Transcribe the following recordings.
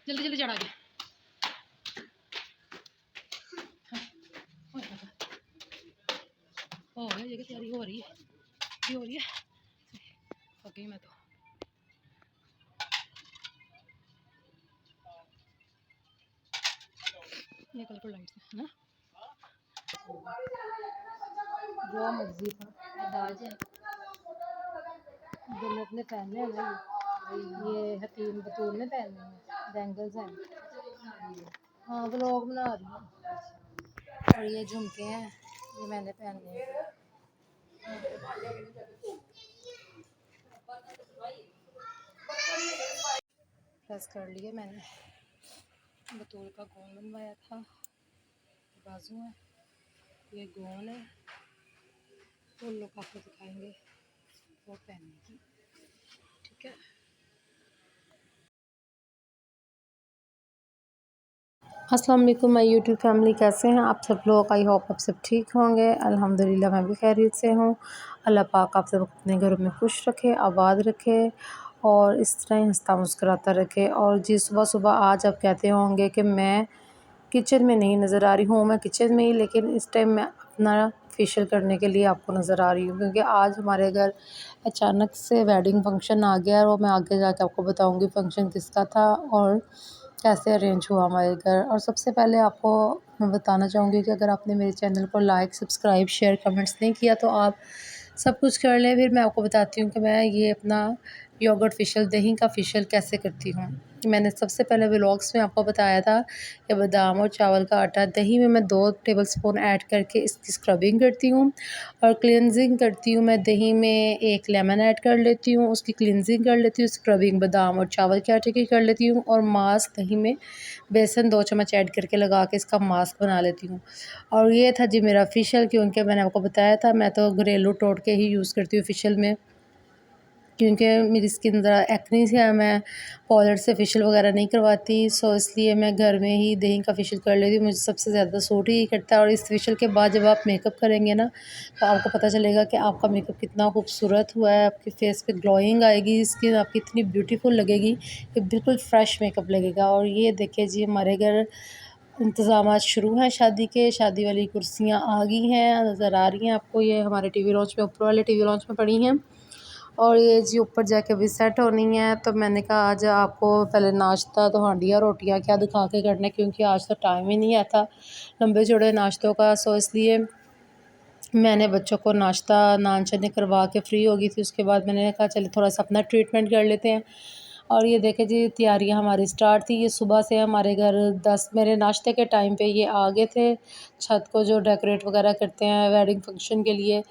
जल्दी जल्दी चढ़ा के। हो गया ये तैयारी हो रही है, ये हो रही है। हो गई मैं तो। ये कलरफुल लाइट्स है ना, जो मर्जी था अंदाज है जन्नत ने पहनने हैं ना, ये हकीम बतूल ने पहनने हैं, बैंगल्स हैं। हाँ व्लॉग बना रही हूँ। और ये झुमके हैं, ये मैंने पहनने हैं। प्रेस कर लिए मैंने, बतूल का गोंद बनवाया था, बाजू है, ये गोंद है, वो लोग आपको दिखाएंगे वो पहनने की, ठीक है। अस्सलाम वालेकुम माय यूट्यूब फैमिली, कैसे हैं आप सब लोग? आई होप आप सब ठीक होंगे। अल्हम्दुलिल्लाह मैं भी खैरियत से हूँ। अल्लाह पाक आप सब अपने घरों में खुश रखे, आबाद रखे और इस तरह ही हंसता मुस्कुराता रखे। और जी सुबह सुबह आज आप कहते होंगे कि मैं किचन में नहीं नज़र आ रही हूँ, मैं किचन में ही, लेकिन इस टाइम मैं अपना फेशियल करने के लिए आपको नज़र आ रही हूँ, क्योंकि आज हमारे घर अचानक से वेडिंग फंक्शन आ गया। और मैं आगे जाके आपको बताऊँगी फंक्शन किसका था और कैसे अरेंज हुआ हमारे घर। और सबसे पहले आपको मैं बताना चाहूँगी कि अगर आपने मेरे चैनल को लाइक, सब्सक्राइब, शेयर, कमेंट्स नहीं किया तो आप सब कुछ कर लें। फिर मैं आपको बताती हूँ कि मैं ये अपना योगर्ट फेशियल, दही का फेशियल कैसे करती हूँ। मैंने सबसे पहले व्लॉग्स में आपको बताया था कि बादाम और चावल का आटा, दही में मैं 2 टेबलस्पून ऐड करके इसकी स्क्रबिंग करती हूँ और क्लिनजिंग करती हूँ। मैं दही में 1 लेमन ऐड कर लेती हूँ, उसकी क्लिनजिंग कर लेती हूँ, स्क्रबिंग बादाम और चावल के आटे की कर लेती हूँ और मास्क दही में बेसन 2 चम्मच ऐड करके लगा के इसका मास्क बना लेती हूँ। और ये था जी मेरा फेशियल, क्योंकि मैंने आपको बताया था मैं तो घरेलू टोटके ही यूज़ करती हूँ फेशियल में, क्योंकि मेरी स्किन ज़रा एक्नी से है, मैं पाउडर से फेशियल वगैरह नहीं करवाती। सो इसलिए मैं घर में ही दही का फेशियल कर लेती हूँ, मुझे सबसे ज़्यादा सूट ही करता है। और इस फेशियल के बाद जब आप मेकअप करेंगे ना तो आपको पता चलेगा कि आपका मेकअप कितना खूबसूरत हुआ है, आपके फेस पे ग्लोइंग आएगी, स्किन आपकी इतनी ब्यूटीफुल लगेगी कि बिल्कुल फ्रेश मेकअप लगेगा। और ये देखिए जी हमारे घर इंतज़ामात शुरू हैं शादी के, शादी वाली कुर्सियाँ आ गई हैं, नज़र आ रही हैं आपको, ये हमारे टीवी लॉन्च में, ऊपर वाले टीवी लॉन्च में पड़ी हैं। और ये जी ऊपर जाके अभी सेट होनी है। तो मैंने कहा आज आपको पहले नाश्ता तो हांडिया रोटियां क्या दिखा के करने, क्योंकि आज तो टाइम ही नहीं आता लंबे चौड़े नाश्तों का। सो इसलिए मैंने बच्चों को नाश्ता नान चने करवा के फ्री हो गई थी। उसके बाद मैंने कहा चलिए थोड़ा सा अपना ट्रीटमेंट कर लेते हैं। और ये देखें जी तैयारियां हमारी स्टार्ट थी। ये सुबह से हमारे घर 10 मेरे नाश्ते के टाइम पे ये आ गए थे छत को जो डेकोरेट वगैरह करते हैं वेडिंग फंक्शन के लिए।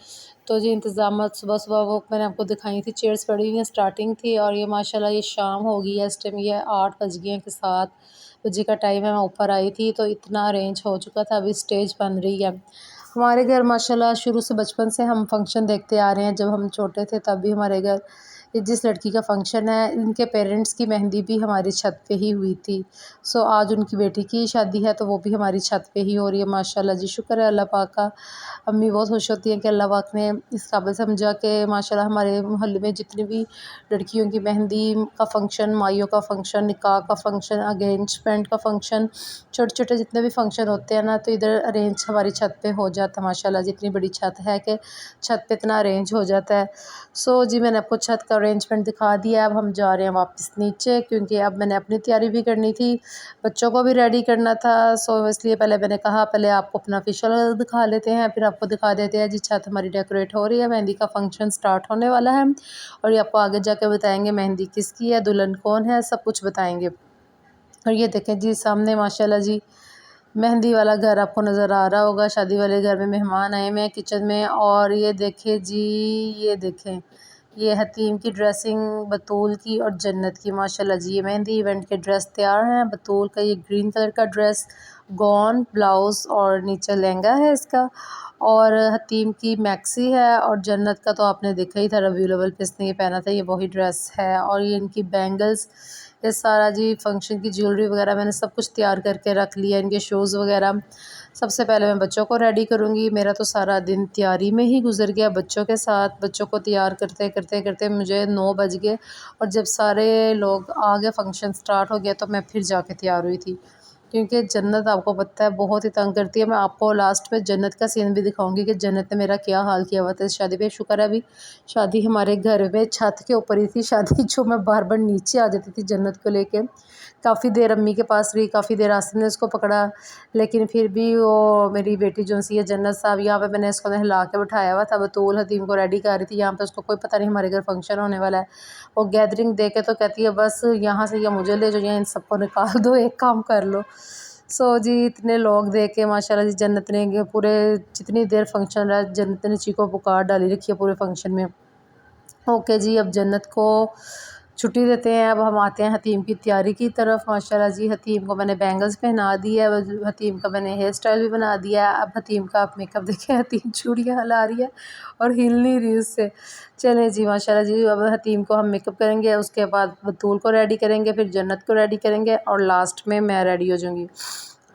तो जी इंतज़ाम सुबह सुबह वो मैंने आपको दिखाई थी, चेयर्स पड़ी हुई हैं, स्टार्टिंग थी। और ये माशाल्लाह ये शाम हो गई है, इस टाइम ये 8 बज गए हैं कि 7 बजे का टाइम है। मैं ऊपर आई थी तो इतना अरेंज हो चुका था, अभी स्टेज बन रही है। हमारे घर माशाल्लाह शुरू से बचपन से हम फंक्शन देखते आ रहे हैं। जब हम छोटे थे तब भी हमारे घर ये जिस लड़की का फंक्शन है इनके पेरेंट्स की मेहंदी भी हमारी छत पे ही हुई थी। सो आज उनकी बेटी की शादी है तो वो भी हमारी छत पे ही हो रही है। माशाल्लाह जी शुक्र है अल्लाह पाक का। अम्मी बहुत खुश होती हैं कि अल्लाह पाक ने इस काबिल समझा कि माशाल्लाह हमारे मोहल्ले में जितनी भी लड़कियों की मेहंदी का फ़ंक्शन, माइयों का फ़ंक्शन, निकाह का फ़ंक्शन, एंगेजमेंट का फ़ंक्शन, छोटे छोटे जितने भी फ़ंक्शन होते हैं ना तो इधर अरेंज हमारी छत पे हो जाता है। माशाल्लाह जितनी बड़ी छत है कि छत पे इतना अरेंज हो जाता है। सो जी मैंने आपको छत का अरेंजमेंट दिखा दिया। अब हम जा रहे हैं वापस नीचे, क्योंकि अब मैंने अपनी तैयारी भी करनी थी, बच्चों को भी रेडी करना था। सो इसलिए पहले मैंने कहा पहले आपको अपना फेशियल दिखा लेते हैं, फिर आपको दिखा देते हैं जी छत हमारी डेकोरेट हो रही है, मेहंदी का फंक्शन स्टार्ट होने वाला है। और ये आपको आगे जाके बताएंगे मेहंदी किसकी है, दुल्हन कौन है, सब कुछ बताएंगे। और ये देखें जी सामने माशाल्लाह जी मेहंदी वाला घर आपको नज़र आ रहा होगा। शादी वाले घर में मेहमान आए हुए हैं किचन में। और ये देखें जी, ये देखें ये हतीम की ड्रेसिंग, बतूल की और जन्नत की। माशाल्लाह जी ये मेहंदी इवेंट के ड्रेस तैयार हैं। बतूल का ये ग्रीन कलर का ड्रेस, गॉन, ब्लाउज़ और नीचे लहंगा है इसका। और हतीम की मैक्सी है। और जन्नत का तो आपने देखा ही था, रबीउल अव्वल पे इसने ये पहना था, ये वही ड्रेस है। और ये इनकी बैंगल्स, ये सारा जी फंक्शन की ज्वेलरी वगैरह मैंने सब कुछ तैयार करके रख लिया, इनके शूज़ वगैरह। सबसे पहले मैं बच्चों को रेडी करूँगी। मेरा तो सारा दिन तैयारी में ही गुज़र गया बच्चों के साथ। बच्चों को तैयार करते करते करते मुझे 9 बज गए और जब सारे लोग आ गए, फंक्शन स्टार्ट हो गया, तो मैं फिर जाके तैयार हुई थी। क्योंकि जन्नत आपको पता है बहुत ही तंग करती है। मैं आपको लास्ट में जन्नत का सीन भी दिखाऊंगी कि जन्नत ने मेरा क्या हाल किया हुआ था इस शादी पे। शुक्र है अभी शादी हमारे घर में छत के ऊपर ही थी शादी, जो मैं बार बार नीचे आ जाती थी जन्नत को लेके। काफ़ी देर अम्मी के पास रही, काफ़ी देर आसिम ने उसको पकड़ा, लेकिन फिर भी वो मेरी बेटी जो सी है जन्नत साहब, यहाँ पे मैंने इसको हिला के बिठाया हुआ था। बतूल हतीम को रेडी कर रही थी, यहाँ पे उसको कोई पता नहीं हमारे घर फंक्शन होने वाला है। वो गैदरिंग दे के तो कहती है बस यहाँ से या मुझे ले जाओ या इन सबको निकाल दो, एक काम कर लो। जी इतने लोग देख के माशाल्लाह जी जन्नत ने पूरे जितनी देर फंक्शन रहा जन्नत ने चीखों पुकार डाली रखी है पूरे फंक्शन में। ओके जी, अब जन्नत को छुट्टी देते हैं। अब हम आते हैं हतीम की तैयारी की तरफ। माशाल्लाह जी हतीम को मैंने बैंगल्स पहना दी है, हतीम का मैंने हेयर स्टाइल भी बना दिया है। अब हतीम का आप मेकअप देखें, हतीम चूड़ियाँ हिला रही है और हिल नहीं रही उससे। चलें जी माशाल्लाह जी, अब हतीम को हम मेकअप करेंगे, उसके बाद बतूल को रेडी करेंगे, फिर जन्नत को रेडी करेंगे और लास्ट में मैं रेडी हो जाऊँगी।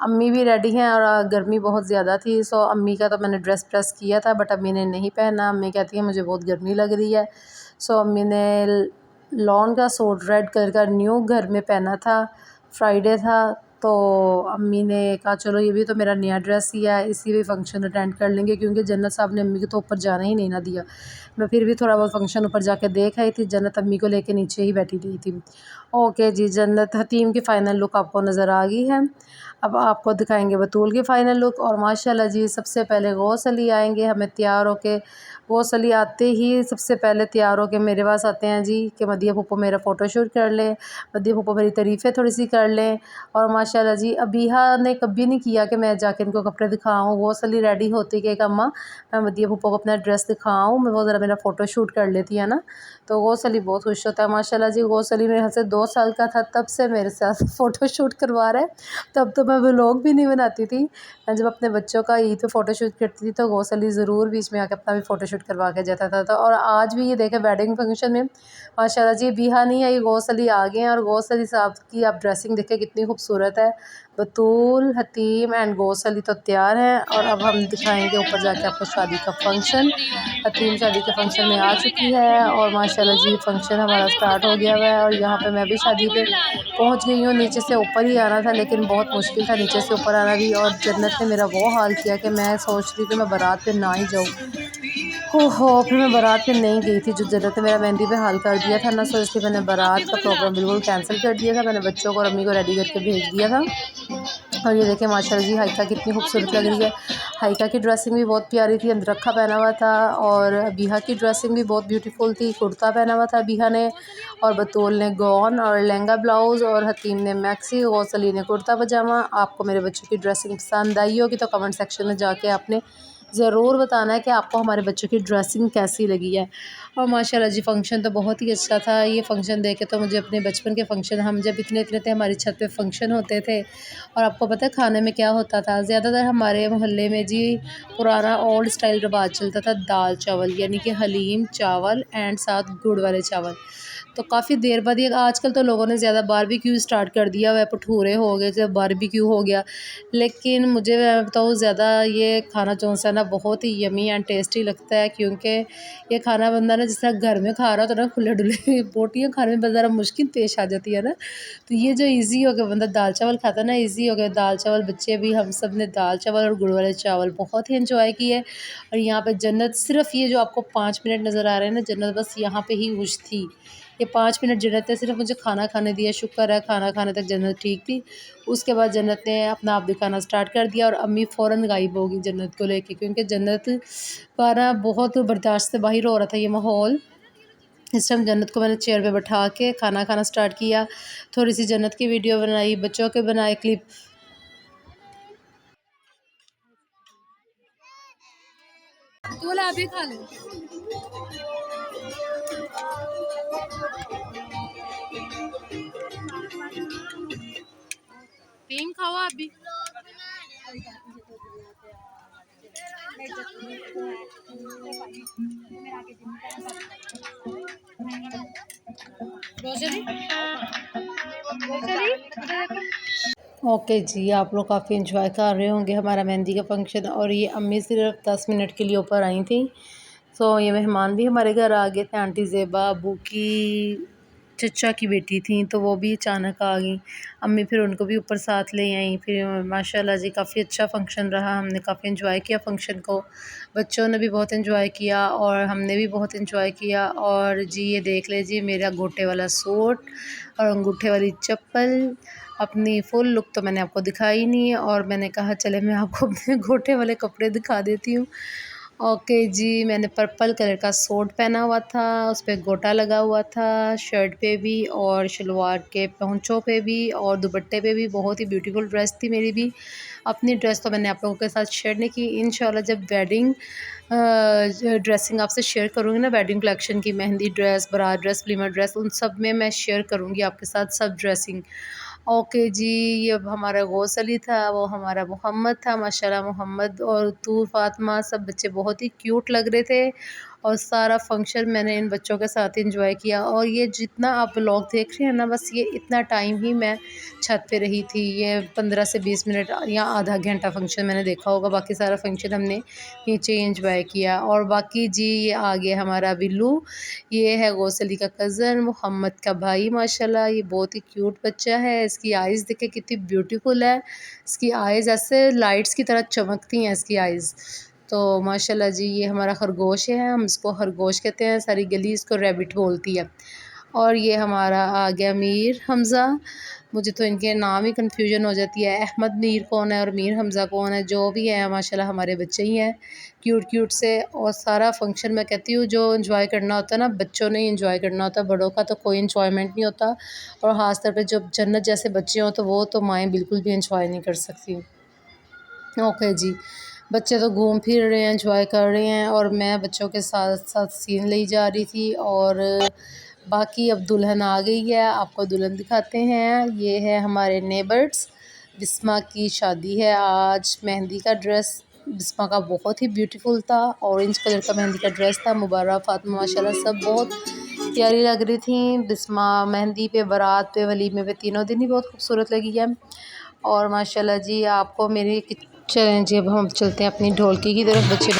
अम्मी भी रेडी हैं और गर्मी बहुत ज़्यादा थी, सो अम्मी का तो मैंने ड्रेस प्रेस किया था बट अम्मी ने नहीं पहना। अम्मी कहती है मुझे बहुत गर्मी लग रही है। सो अम्मी ने लॉन का सूट रेड कलर का न्यू घर में पहना था, फ्राइडे था, तो अम्मी ने कहा चलो ये भी तो मेरा नया ड्रेस ही है, इसी भी फंक्शन अटेंड कर लेंगे, क्योंकि जन्नत साहब ने अम्मी को तो ऊपर जाना ही नहीं ना दिया। मैं फिर भी थोड़ा बहुत फंक्शन ऊपर जाके देख आई थी, जन्नत अम्मी को लेके नीचे ही बैठी रही थी। ओके जी, जन्नत हतीम की फ़ाइनल लुक आपको नज़र आ गई है। अब आपको दिखाएंगे बतूल की फ़ाइनल लुक। और माशाल्लाह जी सबसे पहले गौस अली आएंगे हमें तैयार होके। गौस अली आते ही सबसे पहले तैयार होके मेरे पास आते हैं जी कि मदिया पप्पो मेरा फ़ोटोशूट कर लें, मदिया पप्पो मेरी तारीफ़ें थोड़ी सी कर लें। और माशाल्लाह जी अबीहा ने कभी नहीं किया कि मैं जाके इनको कपड़े दिखाऊँ। गौस अली रेडी होती कि अम्मा मैं मदिया पप्पो को अपना ड्रेस दिखाऊँ, मैं वो ज़रा मेरा फ़ोटोशूट कर लेती है ना। तो गौस अली बहुत खुश होता है माशाल्लाह जी। गौस अली मेरे से 2 साल का था तब से मेरे साथ फ़ोटोशूट करवा रहा है। तब तो मैं व्लॉग भी नहीं बनाती थी। मैं जब अपने बच्चों का ईद पे फ़ोटोशूट करती थी तो गौस अली ज़रूर बीच में आके अपना भी फ़ोटोशूट करवा के जाता था। तो और आज भी ये देखें वेडिंग फंक्शन में माशाल्लाह जी बिहा नहीं आई, गौस अली आ गए हैं। और गौस अली साहब की आप ड्रेसिंग देखें कितनी खूबसूरत है। बतूल, हतीम एंड गौस अली तो तैयार हैं और अब हम दिखाएँगे ऊपर जाके आपको शादी का फंक्शन। हतीम शादी के फंक्शन में आ चुकी है और माशाल्लाह जी फंक्शन हमारा स्टार्ट हो गया हुआ है और यहाँ पे मैं भी शादी पे पहुँच गई हूँ। नीचे से ऊपर ही आना था लेकिन बहुत मुश्किल था नीचे से ऊपर आना भी, और जन्नत ने मेरा वो हाल किया कि मैं सोच रही थी मैं बारात पे ना ही जाऊँ। हो फिर मैं बारात में नहीं गई थी, जो जन्नत ने मेरा मेहंदी पे हाल कर दिया था ना, सो इसलिए मैंने बारात का प्रोग्राम बिल्कुल कैंसिल कर दिया था। मैंने बच्चों को और अम्मी को रेडी करके भेज दिया था। और ये देखें माशाल्लाह जी हाइका कितनी खूबसूरत लग रही है। हाइका की ड्रेसिंग भी बहुत प्यारी थी, अंदरखा पहना हुआ था, और बिहा की ड्रेसिंग भी बहुत ब्यूटीफुल थी, कुर्ता पहना हुआ था बिहा ने, और बतूल ने गौन और लहंगा ब्लाउज़, और हतीम ने मैक्सी, गौस अली ने कुर्ता पजामा। आपको मेरे बच्चों की ड्रेसिंग पसंद आई होगी तो कमेंट सेक्शन में जाके आपने ज़रूर बताना है कि आपको हमारे बच्चों की ड्रेसिंग कैसी लगी है। और माशाल्लाह जी फ़ंक्शन तो बहुत ही अच्छा था। ये फ़ंक्शन देखे तो मुझे अपने बचपन के फ़ंक्शन, हम जब इतने थे हमारी छत पे फ़ंक्शन होते थे। और आपको पता है खाने में क्या होता था, ज़्यादातर हमारे मोहल्ले में जी पुराना ओल्ड स्टाइल रिवाज चलता था, दाल चावल, यानी कि हलीम चावल एंड साथ गुड़ वाले चावल। तो काफ़ी देर बाद ये आजकल तो लोगों ने ज़्यादा बारबेक्यू स्टार्ट कर दिया हुआ है, भटूरे हो गए, जब बारबेक्यू हो गया। लेकिन मुझे मैं बताऊँ ज़्यादा ये खाना जो सा ना बहुत ही यमी एंड टेस्टी लगता है, क्योंकि ये खाना बंदा ना जिस तरह घर में खा रहा हो तो ना खुले डुले बोटियाँ खाने में ज़रा मुश्किल पेश आ जाती है ना। तो ये जो ईज़ी हो गया बंदा दाल चावल खाता है ना, ईज़ी हो गया दाल चावल। बच्चे भी हम सब ने दाल चावल और गुड़ वाले चावल बहुत ही एंजॉय किए। और यहाँ पे जन्नत सिर्फ ये जो आपको 5 मिनट नज़र आ रहे हैं ना, जन्नत बस यहाँ पे ही खुश थी। ये 5 मिनट जन्नत ने सिर्फ मुझे खाना खाने दिया, शुक्र है खाना खाने तक जन्नत ठीक थी। उसके बाद जन्नत ने अपना आप दिखाना स्टार्ट कर दिया और अम्मी फ़ौरन गायब हो गई जन्नत को लेके, क्योंकि जन्नत का ना बहुत बर्दाश्त से बाहर हो रहा था ये माहौल। इस टाइम जन्नत को मैंने चेयर पे बैठा के खाना खाना स्टार्ट किया, थोड़ी सी जन्नत की वीडियो बनाई, बच्चों के बनाए क्लिप। तो बोला आप भी खा लो। टीम खाओ आप भी। रोशनी ओके जी, आप लोग काफ़ी एंजॉय कर रहे होंगे हमारा मेहंदी का फंक्शन। और ये अम्मी सिर्फ 10 मिनट के लिए ऊपर आई थी। सो ये मेहमान भी हमारे घर आ गए थे। आंटी ज़ेबा अबू की चचा की बेटी थी, तो वो भी अचानक आ गई। अम्मी फिर उनको भी ऊपर साथ ले आई। फिर माशाल्लाह जी काफ़ी अच्छा फ़ंक्शन रहा। हमने काफ़ी एंजॉय किया फ़ंक्शन को। बच्चों ने भी बहुत एंजॉय किया और हमने भी बहुत एंजॉय किया। और जी ये देख लीजिए मेरा गोटे वाला सूट और अंगूठे वाली चप्पल। अपनी फुल लुक तो मैंने आपको दिखाई नहीं है, और मैंने कहा चले मैं आपको अपने गोटे वाले कपड़े दिखा देती हूँ। ओके जी, मैंने पर्पल कलर का सूट पहना हुआ था, उस पे गोटा लगा हुआ था, शर्ट पे भी और शलवार के पहुँचों पे भी और दुपट्टे पे भी। बहुत ही ब्यूटीफुल ड्रेस थी मेरी भी। अपनी ड्रेस तो मैंने आप लोगों के साथ शेयर नहीं की। इंशाल्लाह जब वेडिंग ड्रेसिंग आपसे शेयर करूँगी ना, वेडिंग कलेक्शन की, मेहंदी ड्रेस, बारात ड्रेस, वलीमा ड्रेस, उन सब में मैं शेयर करूँगी आपके साथ सब ड्रेसिंग। ओके जी, ये अब हमारा गौस अली था, वो हमारा मोहम्मद था। माशाल्लाह मोहम्मद और तू फ़ातिमा सब बच्चे बहुत ही क्यूट लग रहे थे। और सारा फंक्शन मैंने इन बच्चों के साथ एंजॉय किया। और ये जितना आप व्लॉग देख रहे हैं ना, बस ये इतना टाइम ही मैं छत पे रही थी। ये 15 से 20 मिनट या आधा घंटा फंक्शन मैंने देखा होगा। बाकी सारा फंक्शन हमने नीचे एंजॉय किया। और बाकी जी ये आ गया हमारा बिल्लू। ये है गौस अली का कज़न, मोहम्मद का भाई। माशाल्लाह ये बहुत ही क्यूट बच्चा है। इसकी आइज़ देखे कितनी ब्यूटीफुल है। इसकी आइज़ ऐसे लाइट्स की तरह चमकती हैं इसकी आइज़। तो माशाल्लाह जी ये हमारा खरगोश है, हम इसको खरगोश कहते हैं, सारी गली इसको रैबिट बोलती है। और ये हमारा आ गया मीर हमज़ा। मुझे तो इनके नाम ही कन्फ्यूजन हो जाती है, अहमद मीर कौन है और मीर हमज़ा कौन है। जो भी है माशाल्लाह हमारे बच्चे ही हैं क्यूट क्यूट से। और सारा फंक्शन मैं कहती हूँ जो इन्जॉय करना होता है ना, बच्चों ने ही इन्जॉय करना होता है, बड़ों का तो कोई इन्जॉयमेंट नहीं होता। और ख़ास तौर पे जब जन्नत जैसे बच्चे हों तो वो तो माएँ बिल्कुल भी इन्जॉय नहीं कर सकती। ओके जी, बच्चे तो घूम फिर रहे हैं, एंजॉय कर रहे हैं, और मैं बच्चों के साथ साथ सीन ली जा रही थी। और बाकी अब दुल्हन आ गई है, आपको दुल्हन दिखाते हैं। ये है हमारे नेबर्स, बिस्मा की शादी है आज। मेहंदी का ड्रेस बिस्मा का बहुत ही ब्यूटीफुल था, ऑरेंज कलर का मेहंदी का ड्रेस था। मुबारक फ़ातिमा माशाल्लाह सब बहुत प्यारी लग रही थी। बिस्मा मेहंदी पे, बारात पे, वलीमे पे, तीनों दिन ही बहुत खूबसूरत लगी है। और माशाल्लाह जी आपको मेरी चलें जी, अब हम चलते हैं अपनी ढोलकी की तरफ। बच्चे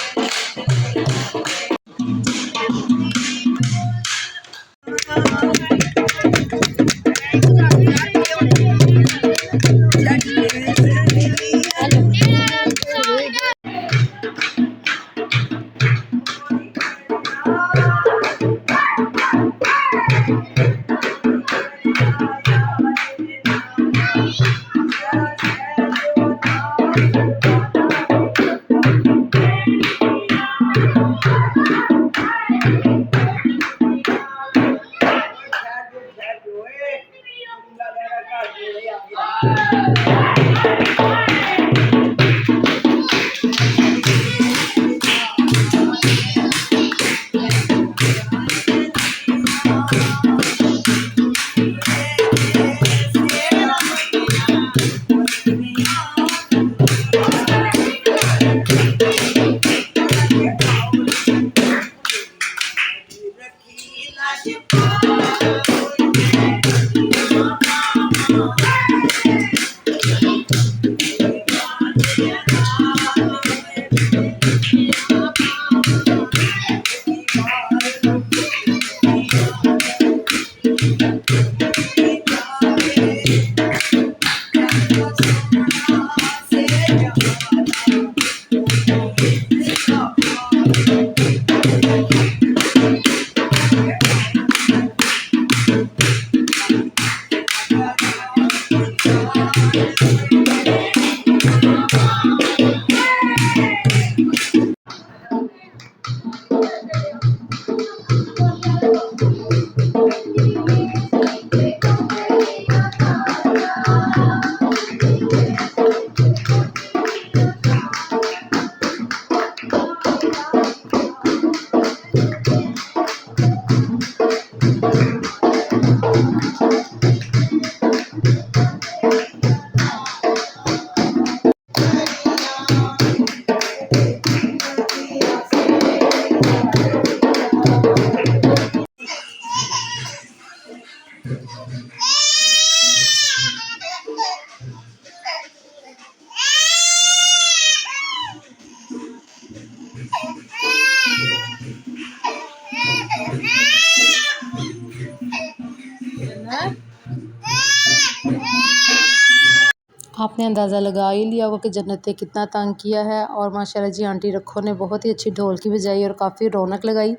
आपने अंदाज़ा लगा ही लिया होगा कि जन्नत ने कितना तंग किया है। और माशाल्लाह जी आंटी रखो ने बहुत ही अच्छी ढोलकी बजाई और काफ़ी रौनक लगाई।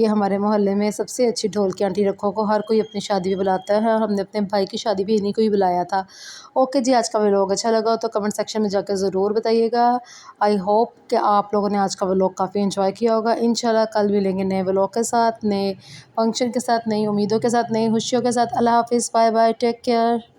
ये हमारे मोहल्ले में सबसे अच्छी ढोलकी आंटी रखो को हर कोई अपनी शादी में बुलाता है और हमने अपने भाई की शादी भी इन्हीं को ही बुलाया था। ओके जी, आज का व्लॉग अच्छा लगा हो तो कमेंट सेक्शन में जाकर ज़रूर बताइएगा। आई होप कि आप लोगों ने आज का व्लॉग काफ़ी एंजॉय किया होगा। इंशाल्लाह कल मिलेंगे नए व्लॉग के साथ, नए फंक्शन के साथ, नई उम्मीदों के साथ, नई खुशियों के साथ। अल्लाह हाफ़िज़, बाय बाय, टेक केयर।